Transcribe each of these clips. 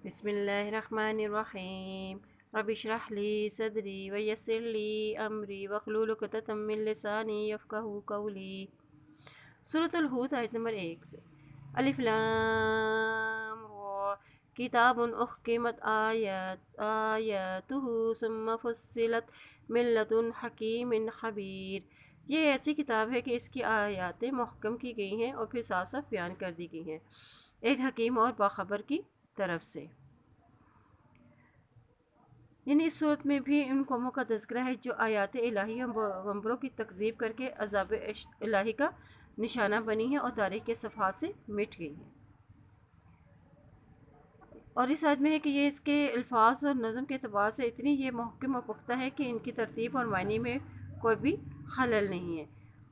بسم اللہ الرحمن الرحیم رب اشرح لی صدری ویسر لی امری واحلل عقدۃ من لسانی یفقہوا قولی۔ سورۃ الہود آیت نمبر 1 سے۔ الف لام را کتاب احکمت آیاتہ ثم فصلت من لدن حکیم خبیر۔ یہ ایسی کتاب ہے کہ اس کی آیاتیں محکم کی گئی ہیں اور پھر صاف صاف بیان کر دی گئی ہیں ایک حکیم اور باخبر کی طرف سے۔ یعنی اس صورت میں بھی ان قوموں کا تذکرہ ہے جو آیات الہی اور پیغمبروں کی تکذیب کر کے عذاب الہی کا نشانہ بنی ہیں اور تاریخ کے صفحات سے مٹ گئی ہیں۔ اور اس آیت میں ہے کہ یہ اس کے الفاظ اور نظم کے اعتبار سے اتنی یہ محکم اور پختہ ہے کہ ان کی ترتیب اور معنی میں کوئی بھی خلل نہیں ہے،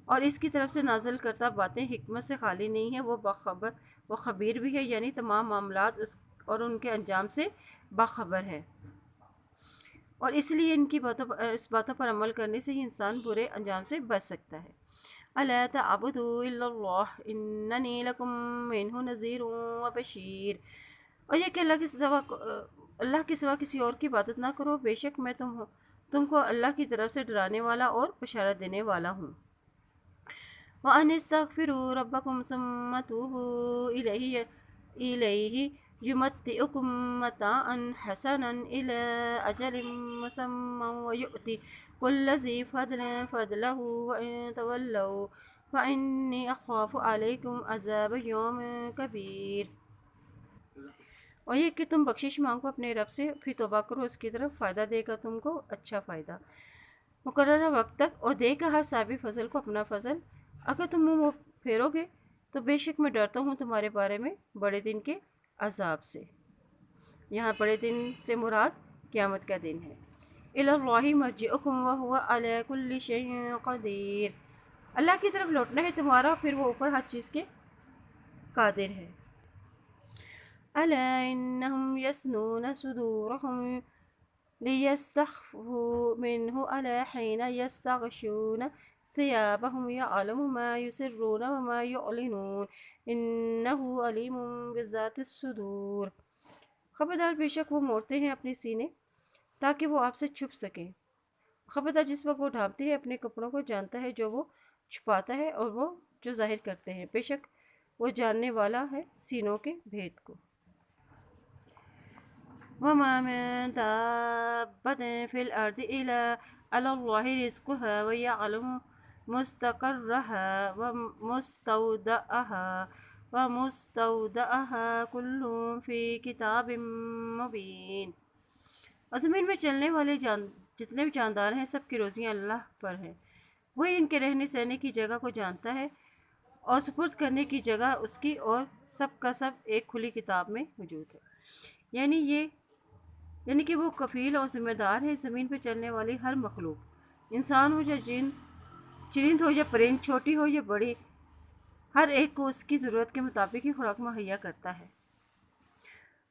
اور اس کی طرف سے نازل کرتا باتیں حکمت سے خالی نہیں ہیں۔ وہ خبیر بھی ہے، یعنی تمام معاملات اور ان کے انجام سے باخبر ہے، اور اس لیے اس باتوں پر عمل کرنے سے ہی انسان برے انجام سے بچ سکتا ہے۔ الا تعبدوا الا اللہ اننی لکم منہ نذیر و بشیر۔ اور یہ کہ اللہ کے سوا کسی اور کی عبادت نہ کرو، بے شک میں تم کو اللہ کی طرف سے ڈرانے والا اور بشارت دینے والا ہوں۔ وَأَنِ اسْتَغْفِرُوا رَبَّكُمْ ثُمَّ تُوبُوا إِلَيْهِ يُمَتِّعْكُم مَّتَاعًا حَسَنًا إِلَىٰ أَجَلٍ مُّسَمًّى وَيُؤْتِ كُلَّ ذِي فَضْلٍ فَضْلَهُ وَإِن تَوَلَّوْا فَإِنِّي أَخَافُ عَلَيْكُمْ عَذَابَ يَوْمٍ كَبِيرٍ۔ اور یہ کہ تم بخشش مانگو اپنے رب سے، پھر توبہ کرو، اس کی طرف فائدہ دے گا تم کو اچھا فائدہ مقررہ وقت تک، اور دے گا ہر صاحب فضل کو اپنا فضل۔ اگر تم منہ پھیرو گے تو بے شک میں ڈرتا ہوں تمہارے بارے میں بڑے دن کے عذاب سے۔ یہاں بڑے دن سے مراد قیامت کا دن ہے۔ الی اللہ مرجعکم وہو علی کل شیء قدیر۔ اللہ کی طرف لوٹنا ہے تمہارا، پھر وہ اوپر ہر چیز کے قادر ہے۔ الا انہم یثنون صدورہم لِيَسْتَخْفُوا مِنْهُ أَلَا حِينَ يَسْتَغْشُونَ ثِيَابَهُمْ يَعْلَمُ مَا يُسِرُّونَ وَمَا يُعْلِنُونَ إِنَّهُ عَلِيمٌ بِذَاتِ الصُّدُورِ۔ خبردار، بے شک وہ موڑتے ہیں اپنے سینے تاکہ وہ آپ سے چھپ سکیں۔ خبردار، جس وقت وہ ڈھانپتے ہیں اپنے کپڑوں کو جانتا ہے جو وہ چھپاتا ہے اور وہ جو ظاہر کرتے ہیں، بے شک وہ جاننے والا ہے سینوں کے بھید کو۔ وَمَا مِن دَابَّةٍ فِي الْأَرْضِ إِلَّا عَلَى اللَّهِ رِزْقُهَا وَيَعْلَمُ مُسْتَقَرَّهَا وَمُسْتَوْدَعَهَا كُلٌّ فِي كِتَابٍ مُّبِينٍ۔ اور زمین میں چلنے والے جتنے بھی جاندار ہیں، سب کی روزیاں اللہ پر ہیں۔ وہی ان کے رہنے سہنے کی جگہ کو جانتا ہے، اور سپرد کرنے کی جگہ اس کی، اور سب کا سب ایک کھلی کتاب میں موجود ہے۔ یعنی کہ وہ کفیل اور ذمہ دار ہے زمین پہ چلنے والی ہر مخلوق، انسان ہو یا جن، چرند ہو یا پرند، چھوٹی ہو یا بڑی، ہر ایک کو اس کی ضرورت کے مطابق ہی خوراک مہیا کرتا ہے۔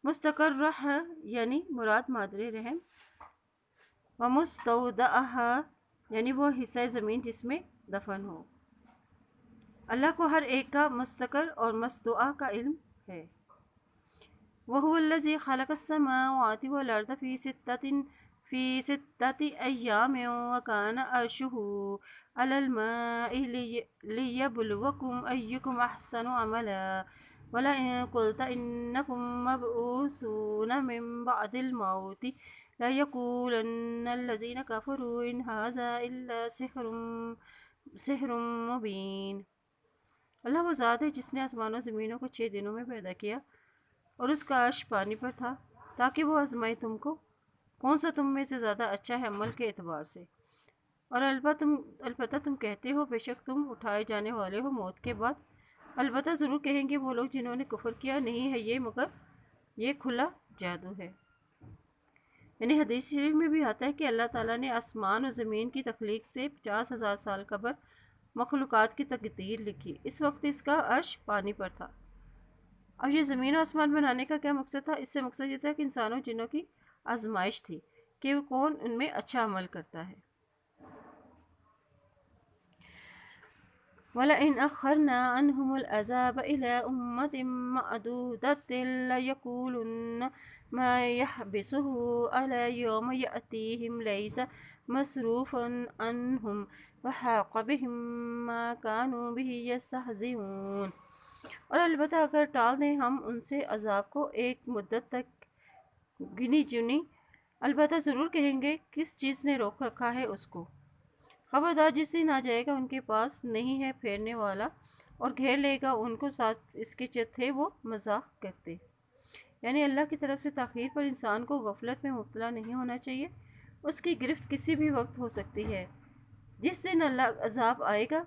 مستقرہ یعنی مراد مادر رحم، ومستودعہ یعنی وہ حصہ زمین جس میں دفن ہو۔ اللہ کو ہر ایک کا مستقر اور مستودع کا علم ہے۔ وَهُوَ الَّذِي خَلَقَ السَّمَاوَاتِ وَالْأَرْضَ فِي سِتَّةِ أَيَّامٍ وَكَانَ عَرْشُهُ عَلَى الْمَاءِ لِيَبْلُوَكُمْ أَيُّكُمْ أَحْسَنُ عَمَلًا وَلَئِن قُلْتَ إِنَّكُمْ مَبْعُوثُونَ مِن بَعْدِ الْمَوْتِ لَيَقُولَنَّ الَّذِينَ كَفَرُوا إِنْ هَٰذَا إِلَّا سِحْرٌ مُّبِينٌ۔ اللہ وہ ذات ہے جس نے آسمانوں زمینوں کو 6 دنوں میں پیدا کیا، اور اس کا عرش پانی پر تھا، تاکہ وہ آزمائے تم کو کون سا تم میں سے زیادہ اچھا ہے عمل کے اعتبار سے۔ اور البتہ تم کہتے ہو، بے شک تم اٹھائے جانے والے ہو موت کے بعد۔ البتہ ضرور کہیں گے وہ لوگ جنہوں نے کفر کیا، نہیں ہے یہ مگر یہ کھلا جادو ہے۔ یعنی حدیث شریف میں بھی آتا ہے کہ اللہ تعالیٰ نے آسمان اور زمین کی تخلیق سے 50,000 سال قبل مخلوقات کی تقدیر لکھی۔ اس وقت اس کا عرش پانی پر تھا۔ اب یہ زمین و آسمان بنانے کا کیا مقصد تھا؟ اس سے مقصد یہ تھا کہ انسانوں جنوں کی آزمائش تھی کہ وہ کون ان میں اچھا عمل کرتا ہے۔ وَلَئِنْ أَخَّرْنَا عَنْهُمُ الْعَذَابَ إِلَىٰ أُمَّةٍ مَّعْدُودَةٍ لَيَقُولُنَّ مَا يَحْبِسُهُ أَلَا يَوْمَ يَأْتِيهِمْ لَيْسَ مَصْرُوفًا عَنْهُمْ وَحَاقَ بِهِم مَّا كَانُوا بِهِ يَسْتَهْزِئُونَ۔ اور البتہ اگر ٹال دیں ہم ان سے عذاب کو ایک مدت تک گنی چنی، البتہ ضرور کہیں گے کس چیز نے روک رکھا ہے اس کو۔ خبردار جس دن آ جائے گا ان کے پاس نہیں ہے پھیرنے والا اور گھیر لے گا ان کو ساتھ اس کے تھے وہ مذاق کرتے۔ یعنی اللہ کی طرف سے تاخیر پر انسان کو غفلت میں مبتلا نہیں ہونا چاہیے، اس کی گرفت کسی بھی وقت ہو سکتی ہے۔ جس دن اللہ عذاب آئے گا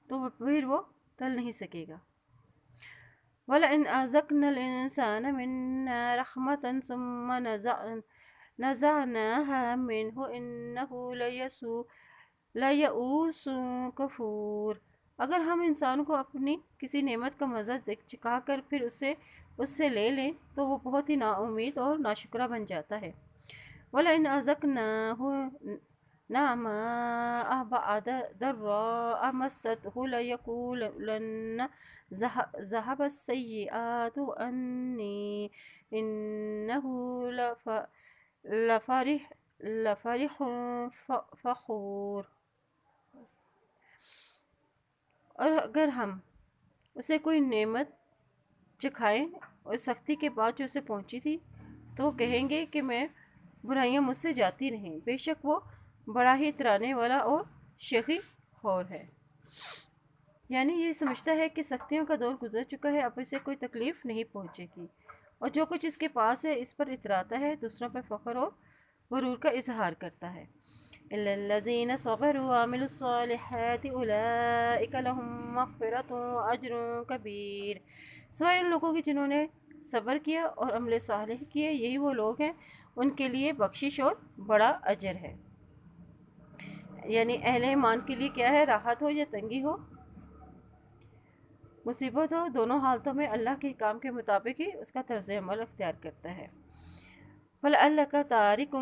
تو پھر وہ ٹل نہیں سکے گا۔ وَلَئِنْ أَذَقْنَا الْإِنسَانَ مِنَّا رَحْمَةً ثُمَّ نَزَعْنَاهَا مِنْهُ إِنَّهُ لَیَئُوسٌ کفور۔ اگر ہم انسان کو اپنی کسی نعمت کا مزہ چکھا کر پھر اس سے لے لیں تو وہ بہت ہی نا امید اور ناشکرہ بن جاتا ہے۔ وَلَئِنْ أَذَقْنَاهُ نَعْمَاءَ بَعْدَ ضَرَّاءَ مَسَّتْهُ لَیَقُولَنَّ ذَهَبَ السَّیِّئَاتُ عَنِّی إِنَّهُ لَفَرِحٌ فخور۔ اور اگر ہم اسے کوئی نعمت چکھائیں اور سختی کے بعد جو اسے پہنچی تھی تو وہ کہیں گے کہ میں برائیاں مجھ سے جاتی رہیں، بے شک وہ بڑا ہی اترانے والا اور شقی خور ہے۔ یعنی یہ سمجھتا ہے کہ سختیوں کا دور گزر چکا ہے، اب اسے کوئی تکلیف نہیں پہنچے گی، اور جو کچھ اس کے پاس ہے اس پر اتراتا ہے، دوسروں پر فخر اور غرور کا اظہار کرتا ہے۔ إِلَّا الَّذِينَ صَبَرُوا وَعَمِلُوا الصَّالِحَاتِ أُولَٰئِكَ لَهُم مَّغْفِرَةٌ وَأَجْرٌ کبیر۔ سوائے ان لوگوں کی جنہوں نے صبر کیا اور عمل صالح کیے، یہی وہ لوگ ہیں ان کے لیے بخشش اور بڑا اجر ہے۔ یعنی اہل ایمان کے لیے کیا ہے، راحت ہو یا تنگی ہو، مصیبت ہو، دونوں حالتوں میں اللہ کے حکام کے مطابق ہی اس کا طرز عمل اختیار کرتا ہے۔ فَلَعَلَّكَ تَارِكٌ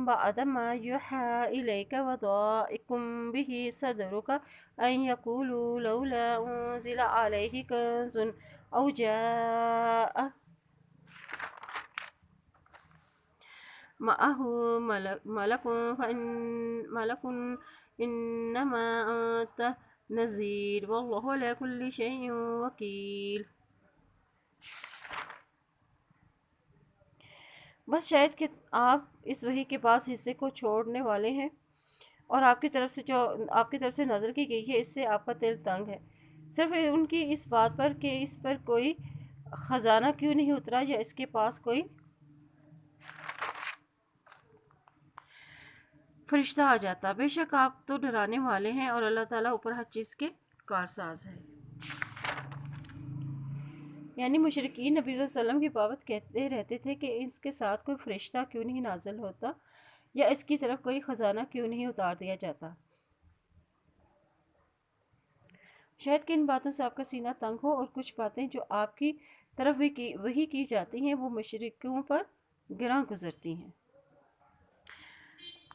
بَعْضَ مَا يُوحَىٰ إِلَيْكَ وَضَائِقٌ بِهِ صَدْرُكَ أَن يَقُولُوا لَوْلَا أُنزِلَ عَلَيْهِ كَنزٌ أَوْ جَاءَ مَعَهُ مَلَكٌ إِنَّمَا أَنتَ نَذِيرٌ وَاللَّهُ عَلَىٰ كُلِّ شَيْءٍ وَکِیلٌ۔ بس شاید کہ آپ اس وحی کے پاس حصے کو چھوڑنے والے ہیں، اور آپ کی طرف سے نظر کی گئی ہے، اس سے آپ کا دل تنگ ہے، صرف ان کی اس بات پر کہ اس پر کوئی خزانہ کیوں نہیں اترا یا اس کے پاس کوئی فرشتہ آ جاتا۔ بے شک آپ تو ڈرانے والے ہیں اور اللہ تعالیٰ اوپر ہر چیز کے کارساز ہے۔ یعنی مشرکین نبی صلی اللہ علیہ وسلم کی بابت کہتے رہتے تھے کہ اس کے ساتھ کوئی فرشتہ کیوں نہیں نازل ہوتا یا اس کی طرف کوئی خزانہ کیوں نہیں اتار دیا جاتا۔ شاید کہ ان باتوں سے آپ کا سینہ تنگ ہو، اور کچھ باتیں جو آپ کی طرف بھی وحی کی جاتی ہیں وہ مشرکوں پر گراں گزرتی ہیں۔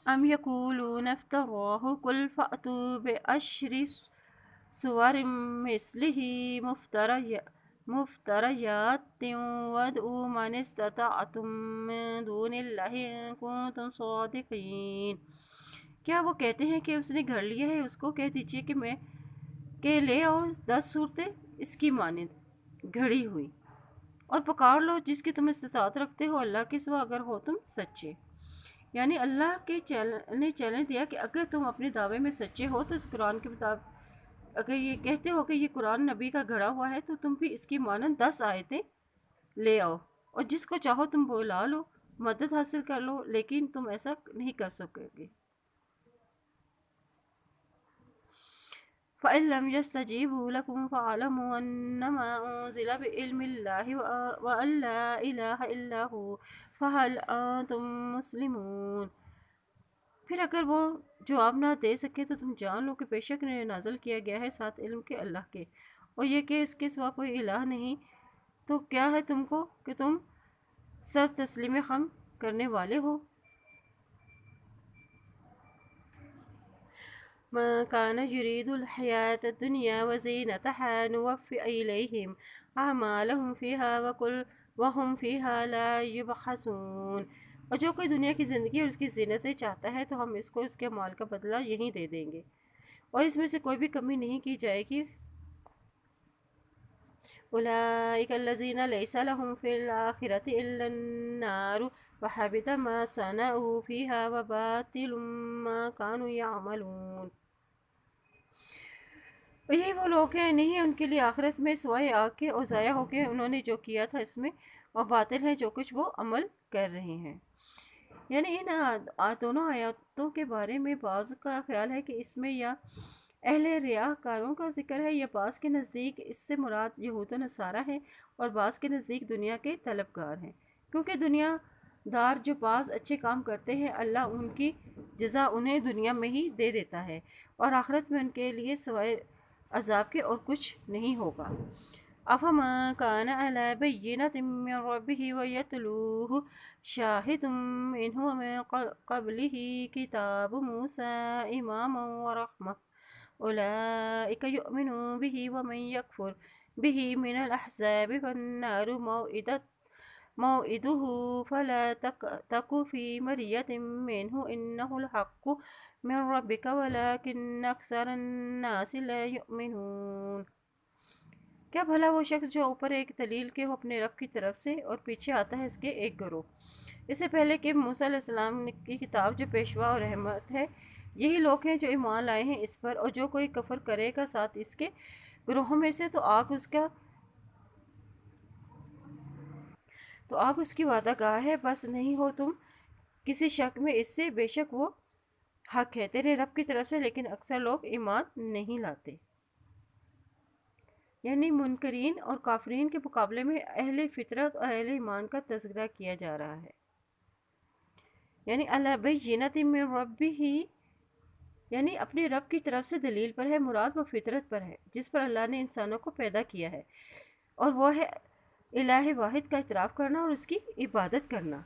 ام یقولون افتراہ قل فأتوا بعشر سور مثلہ مفتریات وادعوا من استطعتم من دون اللہ ان کنتم صادقین۔ کیا وہ کہتے ہیں کہ اس نے گھڑ لیا ہے، اس کو کہہ دیجئے کہ لے آؤ 10 صورتیں اس کی مانند گھڑی ہوئی، اور پکار لو جس کی تم استطاعت رکھتے ہو اللہ کے سوا اگر ہو تم سچے۔ یعنی اللہ نے چیلنج دیا کہ اگر تم اپنے دعوے میں سچے ہو تو اس قرآن کے مطابق اگر یہ کہتے ہو کہ یہ قرآن نبی کا گھڑا ہوا ہے تو تم بھی اس کی مانند 10 آیتیں لے آؤ، اور جس کو چاہو تم بلا لو، مدد حاصل کر لو، لیکن تم ایسا نہیں کر سکو گے۔ فَإِن لَّمْ يَسْتَجِيبُوا لَكُمْ فَاعْلَمُوا أَنَّمَا أُنزِلَ بِعِلْمِ اللَّهِ وَأَن لَّا إِلَٰهَ إِلَّا هُوَ فَهَلْ أَنتُم مُّسْلِمُونَ۔ پھر اگر وہ جواب نہ دے سکے تو تم جان لو کہ بے شک نازل کیا گیا ہے ساتھ علم کے اللہ کے، اور یہ کہ اس کے سوا کوئی الہ نہیں، تو کیا ہے تم کو کہ تم سر تسلیم خم کرنے والے ہو۔ ما كان يريد الحياة الدنيا وزينتها نوفي إليهم أعمالهم فيها وهم فيها لا يبخسون۔ اور جو کوئی دنیا کی زندگی اور اس کی زینتیں چاہتا ہے تو ہم اس کو اس کے مال کا بدلہ یہیں دے دیں گے اور اس میں سے کوئی بھی کمی نہیں کی جائے گی۔ أولئك الذين ليس لهم في الآخرة إلا النار وحبط ما صنعوا فيها وباطل ما كانوا يعملون۔ اور یہی وہ لوگ ہیں، نہیں ہے ان کے لیے آخرت میں سوائے آگ کے، اور ضائع ہو کے انہوں نے جو کیا تھا اس میں، اور باطل ہے جو کچھ وہ عمل کر رہے ہیں۔ یعنی ان دونوں آیاتوں کے بارے میں بعض کا خیال ہے کہ اس میں یا اہل ریاء کاروں کا ذکر ہے، یا بعض کے نزدیک اس سے مراد یہود و نصارہ ہیں، اور بعض کے نزدیک دنیا کے طلبگار ہیں، کیونکہ دنیا دار جو بعض اچھے کام کرتے ہیں اللہ ان کی جزا انہیں دنیا میں ہی دے دیتا ہے، اور آخرت میں ان کے لیے سوائے عذاب کے اور کچھ نہیں ہوگا۔ أَفَمَنْ كَانَ عَلَى بَيِّنَةٍ مِّن رَّبِّهِ وَيَتْلُوهُ شَاهِدٌ مِّنْهُ وَمِن قَبْلِهِ كِتَابُ مُوسَىٰ إِمَامًا وَرَحْمَةً أولئك يؤمنون به ومن يكفر به من الأحزاب فالنار موئده فلا تك في مرية منه إنه الحق من ربك ولكن أكثر الناس لا يؤمنون۔ کیا بھلا وہ شخص جو اوپر ایک دلیل کے ہو اپنے رب کی طرف سے اور پیچھے آتا ہے اس کے ایک گروہ، اس سے پہلے کہ موسیٰ علیہ السلام کی کتاب جو پیشوا اور رحمت ہے، یہی لوگ ہیں جو ایمان لائے ہیں اس پر، اور جو کوئی کفر کرے گا ساتھ اس کے گروہوں میں سے تو آگ اس کی وعدہ گاہ ہے، بس نہیں ہو تم کسی شک میں اس سے، بے شک وہ حق ہے تیرے رب کی طرف سے، لیکن اکثر لوگ ایمان نہیں لاتے۔ یعنی منکرین اور کافرین کے مقابلے میں اہل فطرت اور اہل ایمان کا تذکرہ کیا جا رہا ہے۔ یعنی علی بینۃ من ربہ، یعنی اپنے رب کی طرف سے دلیل پر ہے، مراد وہ فطرت پر ہے جس پر اللہ نے انسانوں کو پیدا کیا ہے، اور وہ ہے الہ واحد کا اعتراف کرنا اور اس کی عبادت کرنا۔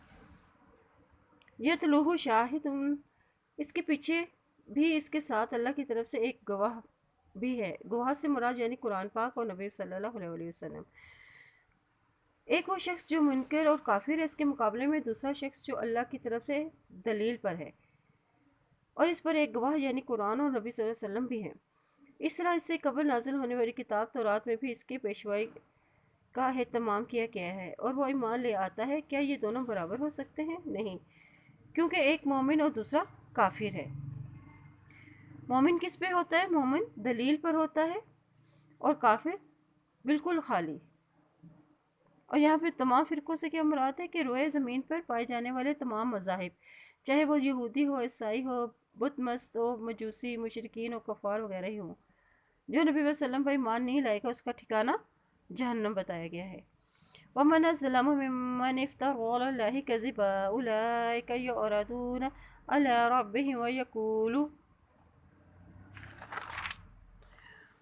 یتلوہ شاہد، اس کے پیچھے بھی اس کے ساتھ اللہ کی طرف سے ایک گواہ بھی ہے۔ گواہ سے مراد یعنی قرآن پاک اور نبی صلی اللہ علیہ وسلم۔ ایک وہ شخص جو منکر اور کافر ہے، اس کے مقابلے میں دوسرا شخص جو اللہ کی طرف سے دلیل پر ہے اور اس پر ایک گواہ یعنی قرآن اور نبی صلی اللہ علیہ وسلم بھی ہیں۔ اس طرح اس سے قبل نازل ہونے والی کتاب تورات میں بھی اس کی پیشوائی کا اہتمام کیا گیا ہے، اور وہ ایمان لے آتا ہے۔ کیا یہ دونوں برابر ہو سکتے ہیں؟ نہیں، کیونکہ ایک مومن اور دوسرا کافر ہے۔ مومن کس پہ ہوتا ہے؟ مومن دلیل پر ہوتا ہے، اور کافر بالکل خالی۔ اور یہاں پہ تمام فرقوں سے کیا مراد ہے کہ روئے زمین پر پائے جانے والے تمام مذاہب، چاہے وہ یہودی ہو، عیسائی ہو، بت مست ہو، مجوسی، مشرکین و کفار وغیرہ ہی ہوں، جو نبی صلی اللہ علیہ وسلم پر ایمان نہیں لائے گا اس کا ٹھکانہ جہنم بتایا گیا ہے۔ وَمَنْ أَظْلَمُ مِمَّنِ افْتَرَىٰ عَلَى اللَّهِ كَذِبًا أُولَٰئِكَ يُعْرَضُونَ عَلَىٰ رَبِّهِمْ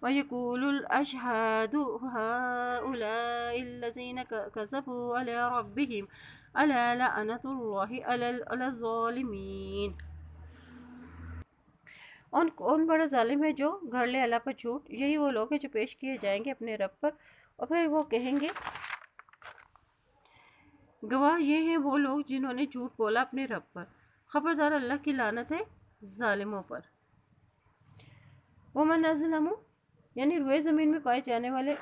ويقول الأشهاد هؤلاء الذين كذبوا على ربهم ألا لعنة الله على الظالمين۔ کون بڑا ظالم ہے جو گھڑ لے اللہ پر جھوٹ؟ یہی وہ لوگ ہیں جو پیش کیے جائیں گے اپنے رب پر، اور پھر وہ کہیں گے گواہ یہ ہیں وہ لوگ جنہوں نے جھوٹ بولا اپنے رب پر، خبردار اللہ کی لعنت ہے ظالموں پر۔ ومن اظلم، یعنی روئے زمین میں پائے جانے والے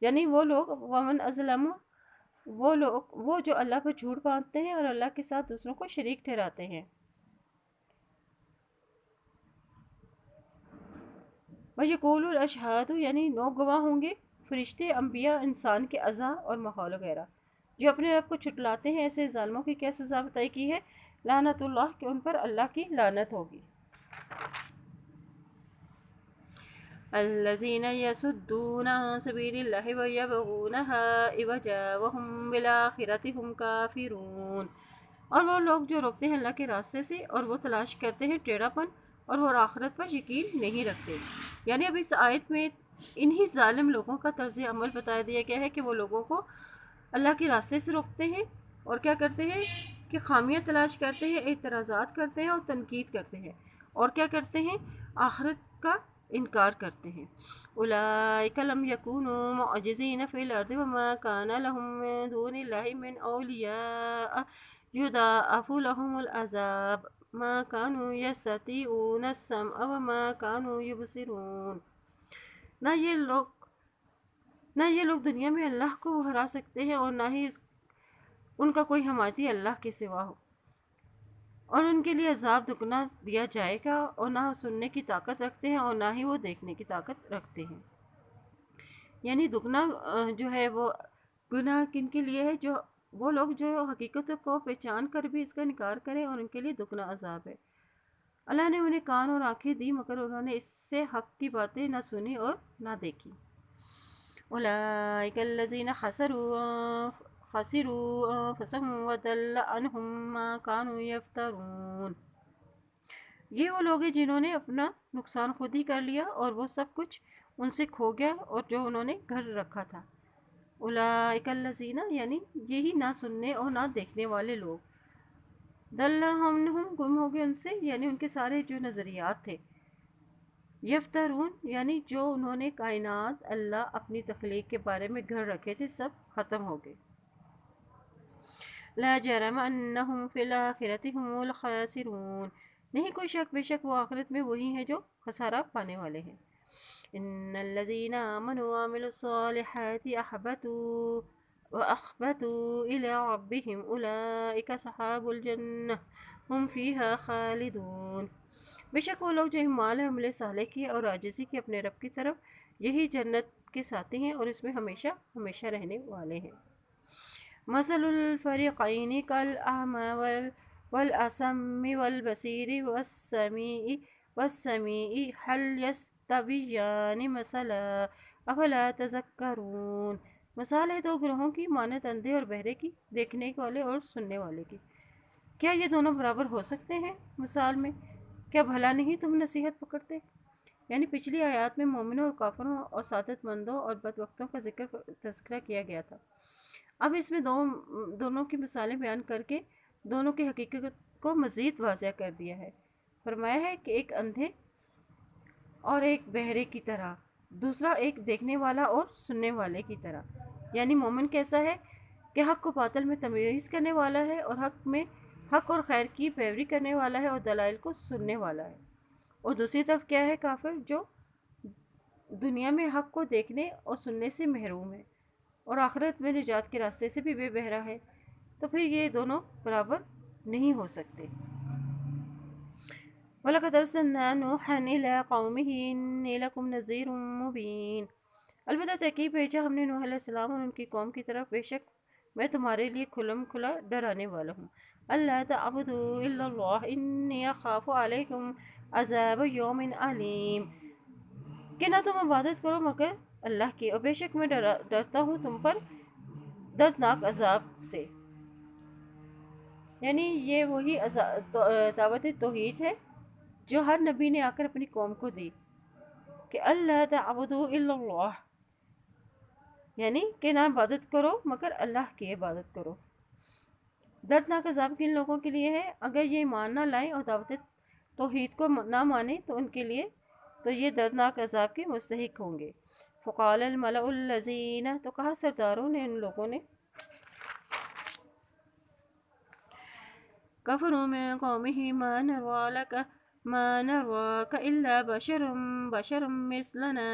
یعنی وہ لوگ، ومن اظلم وہ جو اللہ پر جھوٹ باندھتے ہیں اور اللہ کے ساتھ دوسروں کو شریک ٹھہراتے ہیں۔ وَيَقُولُ الْأَشْهَادُ، یعنی 9 گواہ ہوں گے، فرشتے، انبیاء، انسان کے اعضاء اور ماحول وغیرہ، جو اپنے رب کو چھٹلاتے ہیں۔ ایسے ظالموں کی کیا سزا بتائی کی ہے؟ لعنت اللہ، کہ ان پر اللہ کی لعنت ہوگی۔ الذين يصدون عن سبيل الله ويبغونها عوجا وهم بالآخرة هم كافرون، اور وہ لوگ جو روکتے ہیں اللہ کے راستے سے اور وہ تلاش کرتے ہیں ٹیڑھا پن، اور وہ آخرت پر یقین نہیں رکھتے۔ یعنی اب اس آیت میں انہی ظالم لوگوں کا طرز عمل بتا دیا گیا ہے کہ وہ لوگوں کو اللہ کے راستے سے روکتے ہیں، اور کیا کرتے ہیں کہ خامیاں تلاش کرتے ہیں، اعتراضات کرتے ہیں اور تنقید کرتے ہیں، اور کیا کرتے ہیں؟ آخرت کا انکار کرتے ہیں۔ اولئک لم یکونوا معجزین فی الارض وما کان لهم من دون اللہ من اولیاء یضاعف لهم العذاب ما كانوا یستطیعون السمع وما كانوا یبصرون۔ نہ یہ لوگ دنیا میں اللہ کو ہرا سکتے ہیں اور نہ ہی ان کا کوئی حمایتی اللہ کے سوا ہو، اور ان کے لیے عذاب دگنا دیا جائے گا، اور نہ سننے کی طاقت رکھتے ہیں اور نہ ہی وہ دیکھنے کی طاقت رکھتے ہیں۔ یعنی دگنا جو ہے وہ گناہ کن کے لیے ہے؟ جو وہ لوگ جو حقیقت کو پہچان کر بھی اس کا انکار کریں، اور ان کے لیے دگنا عذاب ہے۔ اللہ نے انہیں کان اور آنکھیں دی مگر انہوں نے اس سے حق کی باتیں نہ سنی اور نہ دیکھی۔ اولئک الذین خسروا انفسهم وضل عنهم ما كانوا یفترون۔ یہ وہ لوگ ہیں جنہوں نے اپنا نقصان خود ہی کر لیا اور وہ سب کچھ ان سے کھو گیا اور جو انہوں نے گھر رکھا تھا۔ اولئک الذین یعنی یہی نہ سننے اور نہ دیکھنے والے لوگ، ضل عنہم گم ہو گئے ان سے، یعنی ان کے سارے جو نظریات تھے، یفترون یعنی جو انہوں نے کائنات اللہ اپنی تخلیق کے بارے میں گھر رکھے تھے سب ختم ہو گئے۔ لا جرم انہم فی الآخرۃ هم الخاسرون، نہیں کوئی شک بے شک وہ آخرت میں وہی ہیں جو خسارہ پانے والے ہیں۔ ان الذین آمنوا وعملوا الصالحات واخبتوا الی ربهم اولئک اصحاب الجنہ هم فیہا خالدون۔ بے شک وہ لوگ جو ایمان عمل صالح کی اور عاجزی کی اپنے رب کی طرف، یہی جنت کے ساتھی ہیں اور اس میں ہمیشہ ہمیشہ رہنے والے ہیں۔ مثل الفریقین کالاعمی والاصم والبصیر والسمیع هل یستویان مثلا افلا تذکرون۔ مثال ہے دو گروہوں کی مانند اندھے اور بہرے کی، دیکھنے والے اور سننے والے کی، کیا یہ دونوں برابر ہو سکتے ہیں مثال میں؟ کیا بھلا نہیں تم نصیحت پکڑتے؟ یعنی پچھلی آیات میں مومنوں اور کافروں اور سعادت مندوں اور بدبختوں کا تذکرہ کیا گیا تھا۔ اب اس میں دونوں کی مثالیں بیان کر کے دونوں کی حقیقت کو مزید واضح کر دیا ہے۔ فرمایا ہے کہ ایک اندھے اور ایک بہرے کی طرح، دوسرا ایک دیکھنے والا اور سننے والے کی طرح۔ یعنی مومن کیسا ہے کہ حق کو باطل میں تمیز کرنے والا ہے اور حق اور خیر کی پیروی کرنے والا ہے اور دلائل کو سننے والا ہے، اور دوسری طرف کیا ہے؟ کافر جو دنیا میں حق کو دیکھنے اور سننے سے محروم ہے اور آخرت میں نجات کے راستے سے بھی بے بہرا ہے، تو پھر یہ دونوں برابر نہیں ہو سکتے۔ وَلَقَدْ أَرْسَلْنَا نُوحًا إِلَىٰ قَوْمِهِ إِنِّي لَكُمْ نَذِيرٌ مُّبِينٌ۔ البتہ تحقیق بھیجا ہم نے نوح علیہ السلام اور ان کی قوم کی طرف، بے شک میں تمہارے لیے کھلم کھلا ڈرانے والا ہوں۔ أَلَّا تَعْبُدُوا إِلَّا اللَّهَ إِنِّي أَخَافُ عَلَيْكُمْ عَذَابَ يَوْمٍ عَلِيمٍ، کہ نہ تم عبادت کرو مگر اللہ کی، اور بے شک میں ڈرتا ہوں تم پر دردناک عذاب سے۔ یعنی یہ وہی دعوت توحید ہے جو ہر نبی نے آ کر اپنی قوم کو دی، کہ اللہ تعبدوا الا اللہ، یعنی کہ نہ عبادت کرو مگر اللہ کی عبادت کرو۔ دردناک عذاب کن لوگوں کے لیے ہے؟ اگر یہ ایمان نہ لائیں اور دعوت توحید کو نہ مانیں تو ان کے لیے تو یہ دردناک عذاب کے مستحق ہوں گے۔ فقال الملأ الذین، تو کہا سرداروں نے، ان لوگوں نے، کفروا من قومه ما نراك إلا بشر مثلنا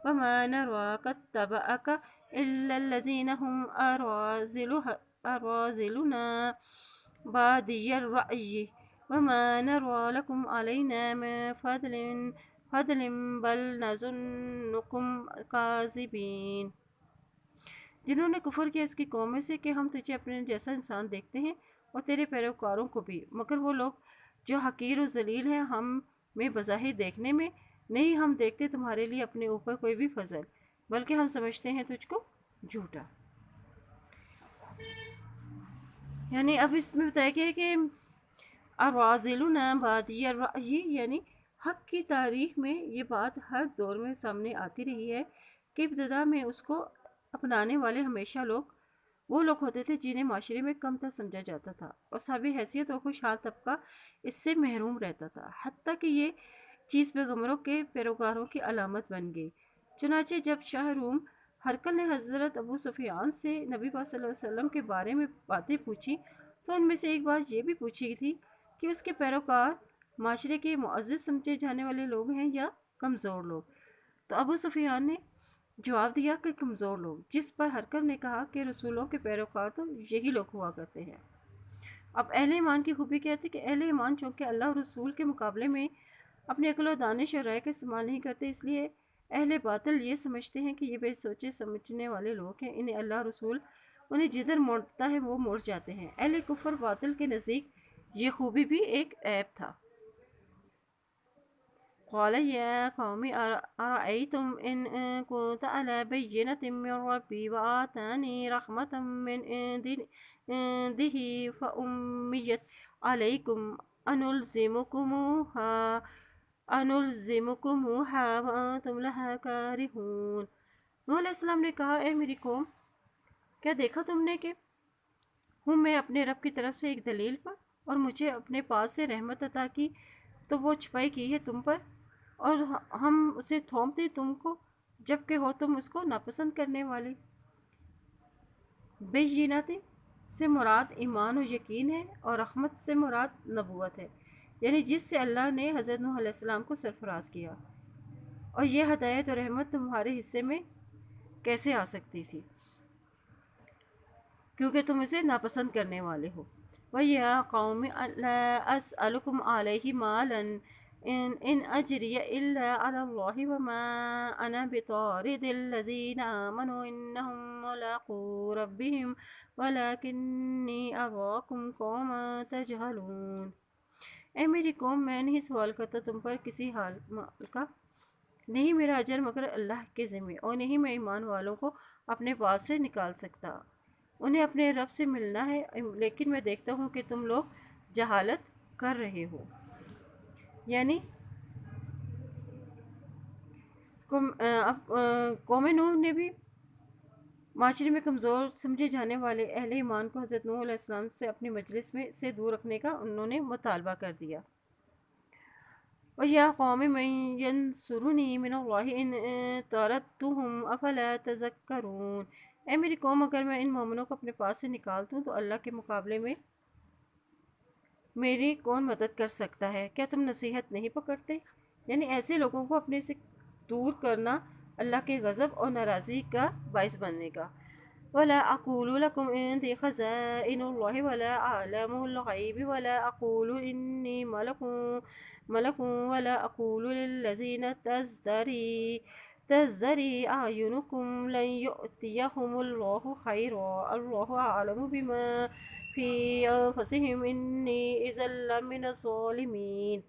وما نراك اتبعك إلا الذين هم أراذلنا بادي الرأي وما نرى لكم علينا من فضل بل نظنكم كاذبين۔ جنہوں نے کفر کیا اس کی قوم میں سے کہ ہم تجھے اپنے جیسا انسان دیکھتے ہیں اور تیرے پیروکاروں کو بھی، مگر وہ لوگ جو حقیر و ذلیل ہیں ہم میں بظاہر دیکھنے میں، نہیں ہم دیکھتے تمہارے لیے اپنے اوپر کوئی بھی فضل، بلکہ ہم سمجھتے ہیں تجھ کو جھوٹا۔ یعنی اب اس میں بتایا گیا ہے کہ اراذلنا بادی الرأی، یعنی حق کی تاریخ میں یہ بات ہر دور میں سامنے آتی رہی ہے کہ ابتدا میں اس کو اپنانے والے ہمیشہ لوگ وہ لوگ ہوتے تھے جنہیں معاشرے میں کم تر سمجھا جاتا تھا اور صاحب حیثیت اور خوشحال طبقہ اس سے محروم رہتا تھا، حتیٰ کہ یہ چیز پیغمبروں کے پیروکاروں کی علامت بن گئی۔ چنانچہ جب شاہ روم ہرقل نے حضرت ابو سفیان سے نبی پاک صلی اللہ علیہ وسلم کے بارے میں باتیں پوچھی تو ان میں سے ایک بات یہ بھی پوچھی تھی کہ اس کے پیروکار معاشرے کے معزز سمجھے جانے والے لوگ ہیں یا کمزور لوگ۔ تو ابو سفیان نے جواب دیا کہ کمزور لوگ، جس پر ہرقل نے کہا کہ رسولوں کے پیروکار تو یہی لوگ ہوا کرتے ہیں۔ اب اہل ایمان کی خوبی کیا تھی کہ اہل ایمان چونکہ اللہ اور رسول کے مقابلے میں اپنی عقل و دانش اور رائے کا استعمال نہیں کرتے، اس لیے اہل باطل یہ سمجھتے ہیں کہ یہ بے سوچے سمجھنے والے لوگ ہیں، انہیں اللہ رسول انہیں جدھر موڑتا ہے وہ موڑ جاتے ہیں۔ اہل کفر باطل کے نزدیک یہ خوبی بھی ایک عیب تھا۔ قال يا قوم أرأيتم إن كنت على بينة من ربي وآتاني رحمة من عنده فأميت عليكم أنلزمكموها وأنتم لها كارهون۔ نوح علیہ السلام نے کہا، اے میری قوم، کیا دیکھا تم نے کہ ہوں میں اپنے رب کی طرف سے ایک دلیل پر، اور مجھے اپنے پاس سے رحمت عطا کی تو وہ چھپائی کی ہے تم پر، اور ہم اسے تھوپتے تم کو جبکہ ہو تم اس کو ناپسند کرنے والے۔ بینات سے مراد ایمان و یقین ہے اور رحمت سے مراد نبوت ہے، یعنی جس سے اللہ نے حضرت نوح علیہ السلام کو سرفراز کیا، اور یہ ہدایت اور رحمت تمہارے حصے میں کیسے آ سکتی تھی کیونکہ تم اسے ناپسند کرنے والے ہو۔ وَيَا قَوْمِ لَا أَسْأَلُكُمْ عَلَيْهِ مَالًا إِنْ أَجْرِيَ إِلَّا عَلَى اللَّهِ وَمَا أَنَا بِطَارِدِ الَّذِينَ آمَنُوا إِنَّهُمْ مُلَاقُو رَبِّهِمْ وَلَكِنِّي أَرَاكُمْ قَوْمًا تَجْهَلُونَ۔ اے میری قوم، میں نہیں سوال کرتا تم پر کسی حال مال کا، نہیں میرا اجر مگر اللہ کے ذمہ، اور نہیں میں ایمان والوں کو اپنے پاس سے نکال سکتا، انہیں اپنے رب سے ملنا ہے، لیکن میں دیکھتا ہوں کہ تم لوگ جہالت کر رہے ہو۔ یعنی قوم نوح نے بھی معاشرے میں کمزور سمجھے جانے والے اہل ایمان کو حضرت نوح علیہ السلام سے اپنی مجلس میں سے دور رکھنے کا انہوں نے مطالبہ کر دیا۔ وَيَا قَوْمِ مَن يَنصُرُنِي مِنَ اللَّهِ إِن طَرَدتُّهُمْ أَفَلَا تَذَكَّرُونَ۔ اے میری قوم، اگر میں ان مومنوں کو اپنے پاس سے نکال دوں تو اللہ کے مقابلے میں میری کون مدد کر سکتا ہے، کیا تم نصیحت نہیں پکڑتے؟ یعنی ایسے لوگوں کو اپنے سے دور کرنا اللہ کے غضب اور ناراضی کا باعث بننے گا۔ وَلَا أَقُولُ لَكُمْ عِندِي خَزَائِنُ اللَّهِ وَلَا أَعْلَمُ الْغَيْبَ وَلَا أَقُولُ إِنِّي مَلَكٌ وَلَا أَقُولُ لِلَّذِينَ تَزْدَرِي أَعْيُنُكُمْ لَن يُؤْتِيَهُمُ اللَّهُ خَيْرًا اللَّهُ أَعْلَمُ بِمَا فِي أَنفُسِهِمْ إِنِّي إِذًا لَّمِنَ الظَّالِمِينَ۔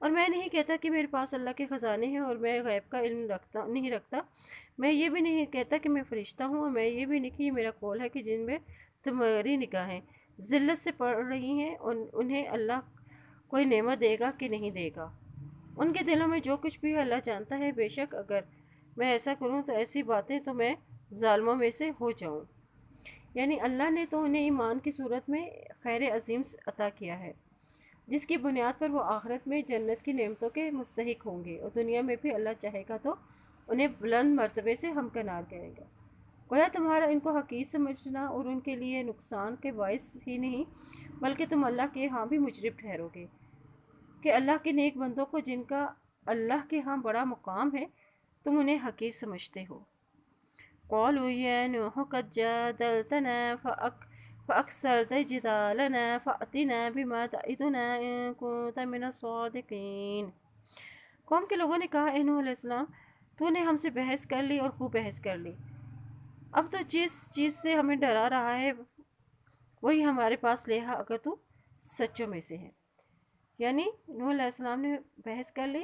اور میں نہیں کہتا کہ میرے پاس اللہ کے خزانے ہیں اور میں غیب کا علم نہیں رکھتا، میں یہ بھی نہیں کہتا کہ میں فرشتہ ہوں، اور میں یہ بھی نہیں کہ یہ میرا قول ہے کہ جن میں تمہاری نگاہیں ذلت سے پڑ رہی ہیں انہیں اللہ کوئی نعمت دے گا کہ نہیں دے گا۔ ان کے دلوں میں جو کچھ بھی ہے اللہ جانتا ہے، بے شک اگر میں ایسا کروں تو ایسی باتیں تو میں ظالموں میں سے ہو جاؤں۔ یعنی اللہ نے تو انہیں ایمان کی صورت میں خیر عظیم عطا کیا ہے، جس کی بنیاد پر وہ آخرت میں جنت کی نعمتوں کے مستحق ہوں گے، اور دنیا میں بھی اللہ چاہے گا تو انہیں بلند مرتبے سے ہمکنار کرے گا۔ گویا تمہارا ان کو حقیر سمجھنا اور ان کے لیے نقصان کے باعث ہی نہیں بلکہ تم اللہ کے ہاں بھی مجرم ٹھہرو گے کہ اللہ کے نیک بندوں کو جن کا اللہ کے ہاں بڑا مقام ہے تم انہیں حقیر سمجھتے ہو۔ قالوا يا نوح قد جادلتنا فأكثرت جدالنا فأتنا بما تعدنا إن كنت من الصادقين۔ قوم کے لوگوں نے کہا، اے نوح علیہ السلام، تو نے ہم سے بحث کر لی اور خوب بحث کر لی، اب تو جس چیز سے ہمیں ڈرا رہا ہے وہی ہمارے پاس لے آ اگر تو سچوں میں سے ہے۔ یعنی نوح علیہ السلام نے بحث کر لی،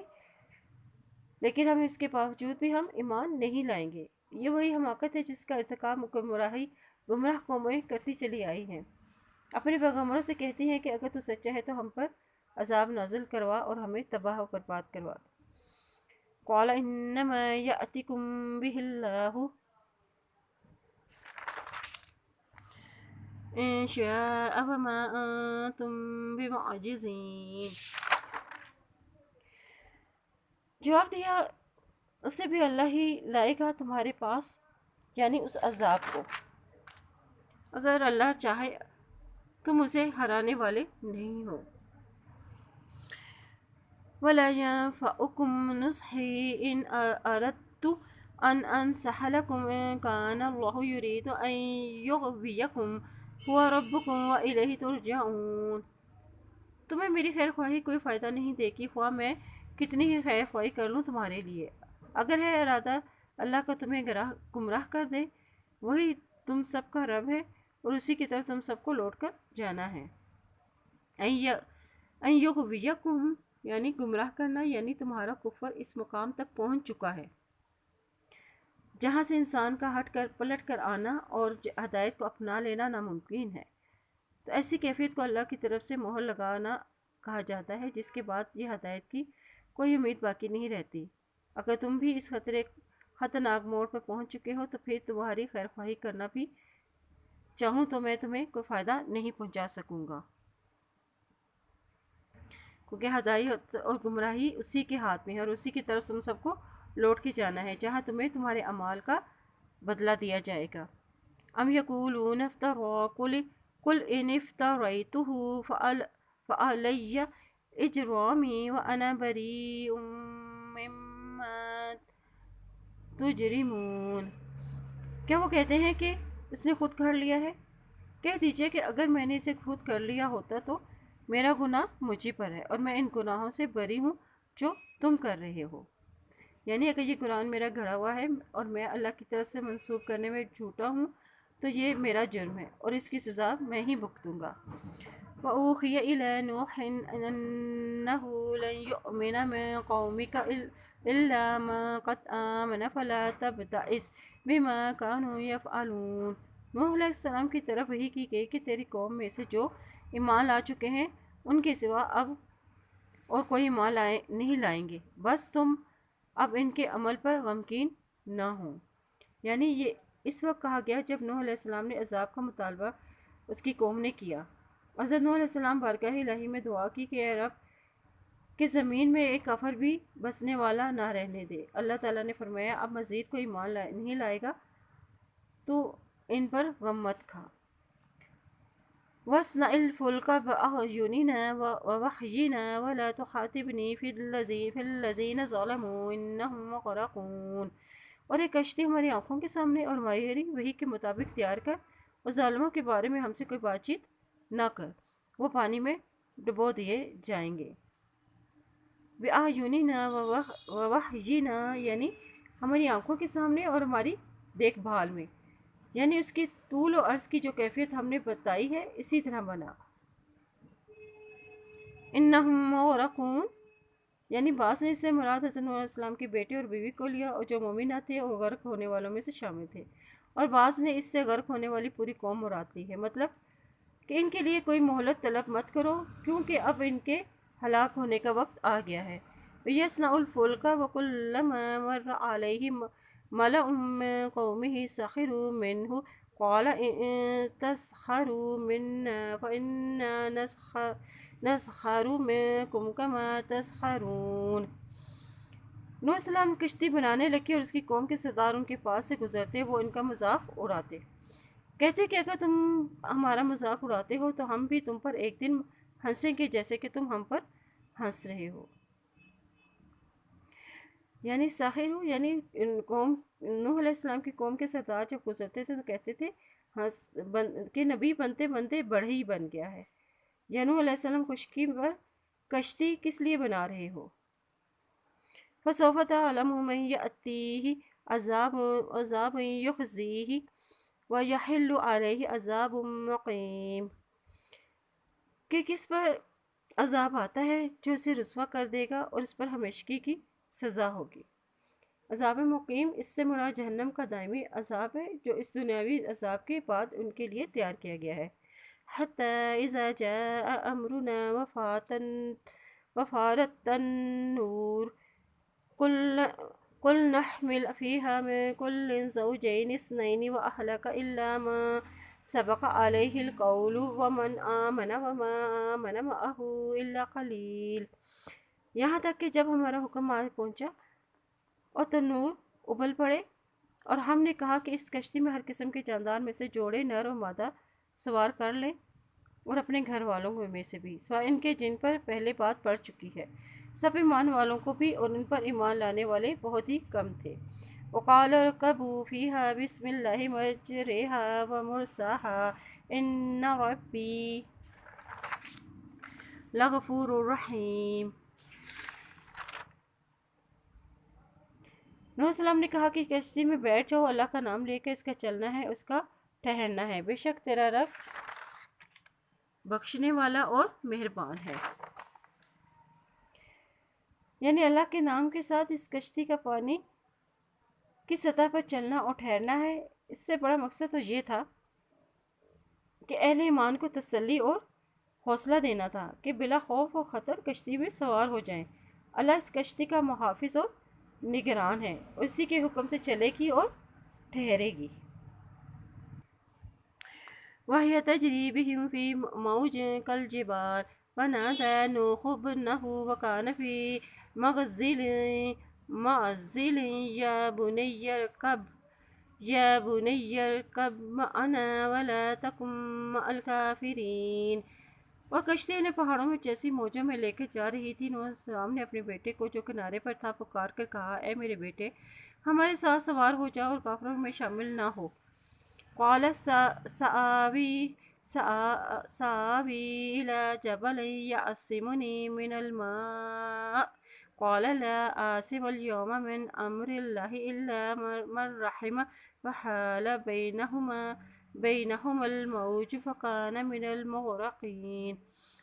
لیکن ہم اس کے باوجود بھی ہم ایمان نہیں لائیں گے۔ یہ وہی حماقت ہے جس کا ارتکاب گمراہ قومیں کرتی چلی آئی ہیں، اپنے پیغمبروں سے کہتی ہیں کہ اگر تو سچا ہے تو ہم پر عذاب نازل کروا اور ہمیں تباہ و برباد کروا۔ قال انما یأتکم بہ اللہ إن شاء وما أنتم بمعجزين. جواب دیا اسے بھی اللہ ہی لائے گا تمہارے پاس، یعنی اس عذاب کو، اگر اللہ چاہے تم اسے ہرانے والے نہیں ہو. وَلَا يَنفَعُكُمْ نُصْحِي إِنْ أَرَدْتُ أَنْ أَنْصَحَ لَكُمْ إِنْ كَانَ اللَّهُ يُرِيدُ أَنْ يُغْوِيَكُمْ هُوَ رَبُّكُمْ وَإِلَيْهِ تُرْجَعُونَ. تمہیں میری خیر خواہی کوئی فائدہ نہیں دے گی، خواہ میں کتنی ہی خیر خواہی کر لوں تمہارے لیے. اگر ہے ارادہ اللہ کا تمہیں گمراہ کر دے، وہی تم سب کا رب ہے اور اسی کی طرف تم سب کو لوٹ کر جانا ہے. ان یغویکم یعنی گمراہ کرنا، یعنی تمہارا کفر اس مقام تک پہنچ چکا ہے جہاں سے انسان کا ہٹ کر پلٹ کر آنا اور ہدایت کو اپنا لینا ناممکن ہے. تو ایسی کیفیت کو اللہ کی طرف سے مہر لگانا کہا جاتا ہے، جس کے بعد یہ ہدایت کی کوئی امید باقی نہیں رہتی. اگر تم بھی اس خطرناک موڑ پر پہنچ چکے ہو تو پھر تمہاری خیر خواہی کرنا بھی چاہوں تو میں تمہیں کوئی فائدہ نہیں پہنچا سکوں گا، کیونکہ ہدایت اور گمراہی اسی کے ہاتھ میں ہے اور اسی کی طرف تم سب کو لوٹ کے جانا ہے، جہاں تمہیں تمہارے اعمال کا بدلہ دیا جائے گا. ام یقولون افترا قل ان افتریتہ فعلی اجرامی وانا بریء مما تجرمون. کیا وہ کہتے ہیں کہ اس نے خود کر لیا ہے؟ کہہ دیجئے کہ اگر میں نے اسے خود کر لیا ہوتا تو میرا گناہ مجھے پر ہے اور میں ان گناہوں سے بری ہوں جو تم کر رہے ہو. یعنی اگر یہ قرآن میرا گھڑا ہوا ہے اور میں اللہ کی طرف سے منسوب کرنے میں جھوٹا ہوں تو یہ میرا جرم ہے اور اس کی سزا میں ہی بھگتوں گا. وَأُوحِيَ إِلَى نُوحٍ أَنَّهُ لَن يُؤْمِنَ مِن قَوْمِكَ إِلَّا مَن قَدْ آمَنَ فَلَا تَبْتَئِسْ بِمَا كَانُوا يَفْعَلُونَ. نوح علیہ السلام کی طرف وحی کی گئی کہ تیری قوم میں سے جو ایمان لا چکے ہیں ان کے سوا اب اور کوئی ایمان نہیں لائیں گے، بس تم اب ان کے عمل پر غمگین نہ ہوں. یعنی یہ اس وقت کہا گیا جب نوح علیہ السلام نے عذاب کا مطالبہ اس کی قوم نے کیا. حضرت نوح علیہ السلام بارگاہ الہی میں دعا کی کہ اے رب کہ زمین میں ایک کافر بھی بسنے والا نہ رہنے دے. اللہ تعالیٰ نے فرمایا اب مزید کوئی ایمان نہیں لائے گا تو ان پر غم مت کھا. وَاصْنَعِ الْفُلْكَ بِأَعْيُنِنَا وَوَحْيِنَا وَلَا تُخَاطِبْنِي فِي الَّذِينَ ظَلَمُوا إِنَّهُمْ مُغْرَقُونَ. اور ایک کشتی ہماری آنکھوں کے سامنے اور ماہری وہی کے مطابق تیار کر اور ظالموں کے بارے میں ہم سے کوئی بات چیت نہ کر، وہ پانی میں ڈبو دیے جائیں گے. بِأَعْيُنِنَا وَوَحْيِنَا یعنی ہماری آنکھوں کے سامنے اور ہماری دیکھ بھال میں، یعنی اس کی طول و عرض کی جو کیفیت ہم نے بتائی ہے اسی طرح بنا. انہم مغرقون یعنی بعض نے اس سے مراد حضرت نوح علیہ السلام کے بیٹے اور بیوی کو لیا اور جو مومنہ تھے اور غرق ہونے والوں میں سے شامل تھے، اور بعض نے اس سے غرق ہونے والی پوری قوم مراد لی ہے. مطلب کہ ان کے لیے کوئی مہلت طلب مت کرو کیونکہ اب ان کے ہلاک ہونے کا وقت آ گیا ہے. وَيَصْنَعُ الْفُلْكَ وَكُلَّمَا مَرَّ عَلَيْهِ مَلَأٌ مِّن قَوْمِهِ سَخِرُوا مِنْهُ قَالَ إِن تَسْخَرُوا مِنَّا فَإِنَّا نَسْخَرُ مِنكُمْ كَمَا تَسْخَرُونَ. نوح السلام کشتی بنانے لگے اور اس کی قوم کے سردار ان کے پاس سے گزرتے وہ ان کا مذاق اڑاتے. کہتے کہ اگر تم ہمارا مذاق اڑاتے ہو تو ہم بھی تم پر ایک دن ہنسیں گے جیسے کہ تم ہم پر ہنس رہے ہو. یعنی ساخر ہو یعنی قوم نوح علیہ السلام کی قوم کے سردار جب گزرتے تھے تو کہتے تھے کہ نبی بنتے بنتے بڑھے ہی بن گیا ہے. یا نوح علیہ السلام خشکی پر کشتی کس لیے بنا رہے ہو؟ فَسَوْفَ تَعْلَمُ مَن يَأْتِيهِ عَذَابٌ يُخْزِيهِ وَيَحِلُّ عَلَيْهِ عَذَابٌ مُقِيمٌ. کہ کس پر عذاب آتا ہے جو اسے رسوا کر دے گا اور اس پر ہمیشگی کی سزا ہوگی. عذاب مقیم اس سے مراد جہنم کا دائمی عذاب ہے جو اس دنیاوی عذاب کے بعد ان کے لیے تیار کیا گیا ہے. حَتَّى إِذَا جَاءَ أَمْرُنَا وَفَارَتِ النُّورُ قُلْ نَحْمِلُ فِيهَا مِن كُلٍّ زَوْجَيْنِ اثْنَيْنِ وَأَهْلَكَ إِلَّا مَن سبق علیہ القول ومن آمن وما آمن معہ الا قلیل۔ یہاں تک کہ جب ہمارا حکم آ پہنچا اور تنور ابل پڑے اور ہم نے کہا کہ اس کشتی میں ہر قسم کے جاندار میں سے جوڑے نر و مادہ سوار کر لیں اور اپنے گھر والوں میں سے بھی، سوائے ان کے جن پر پہلے بات پڑ چکی ہے۔ سب ایمان والوں کو بھی اور ان پر ایمان لانے والے بہت ہی کم تھے۔ وقال اركبوا فيها بسم الله مجريها ومرساها ان ربي لغفور رحیم۔ نوح علیہ السلام نے کہا کہ کشتی میں بیٹھ جاؤ، اللہ کا نام لے کے اس کا چلنا ہے، اس کا ٹھہرنا ہے، بے شک تیرا رب بخشنے والا اور مہربان ہے۔ یعنی اللہ کے نام کے ساتھ اس کشتی کا پانی کی سطح پر چلنا اور ٹھہرنا ہے۔ اس سے بڑا مقصد تو یہ تھا کہ اہل ایمان کو تسلی اور حوصلہ دینا تھا کہ بلا خوف و خطر کشتی میں سوار ہو جائیں۔ اللہ اس کشتی کا محافظ اور نگران ہے، اسی کے حکم سے چلے گی اور ٹھہرے گی۔ وَهِيَ تَجْرِي بِهِمْ فِي مَوْجٍ كَالْجِبَالِ فَنَادَىٰ نُوحٌ ابْنَهُ وَكَانَ فِي مَعْزِلٍ يَا بُنَيَّ ارْكَبْ مَعَنَا وَلَا تَكُن مَّعَ الْكَافِرِينَ۔ اور کشتی انہیں پہاڑوں میں جیسی موجوں میں لے کے جا رہی تھی۔ نوح علیہ السلام نے اپنے بیٹے کو جو کنارے پر تھا پکار کر کہا، اے میرے بیٹے، ہمارے ساتھ سوار ہو جا اور کافروں میں شامل نہ ہو۔ قال سآوي إلى جبل يعصمني من الماء قال لا عاصم اليوم من أمر الله إلا من رحم فحال بينهما الموج فكان من المغرقين۔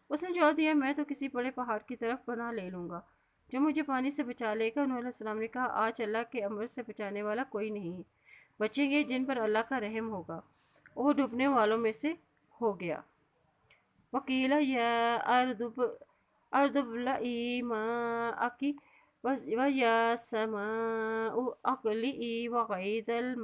اس نے جواب دیا، میں تو کسی بڑے پہاڑ کی طرف پناہ لے لوں گا جو مجھے پانی سے بچا لے گا۔ نوح علیہ السلام نے کہا، آج اللہ کے امر سے بچانے والا کوئی نہیں، بچیں گے جن پر اللہ کا رحم ہوگا۔ وہ ڈوبنے والوں میں سے ہو گیا۔ وَقِيلَ يَا أَرْضُ ابْلَعِي مَاءَكِ وَيَا سَمَاءُ أَقْلِعِي وَغِيضَ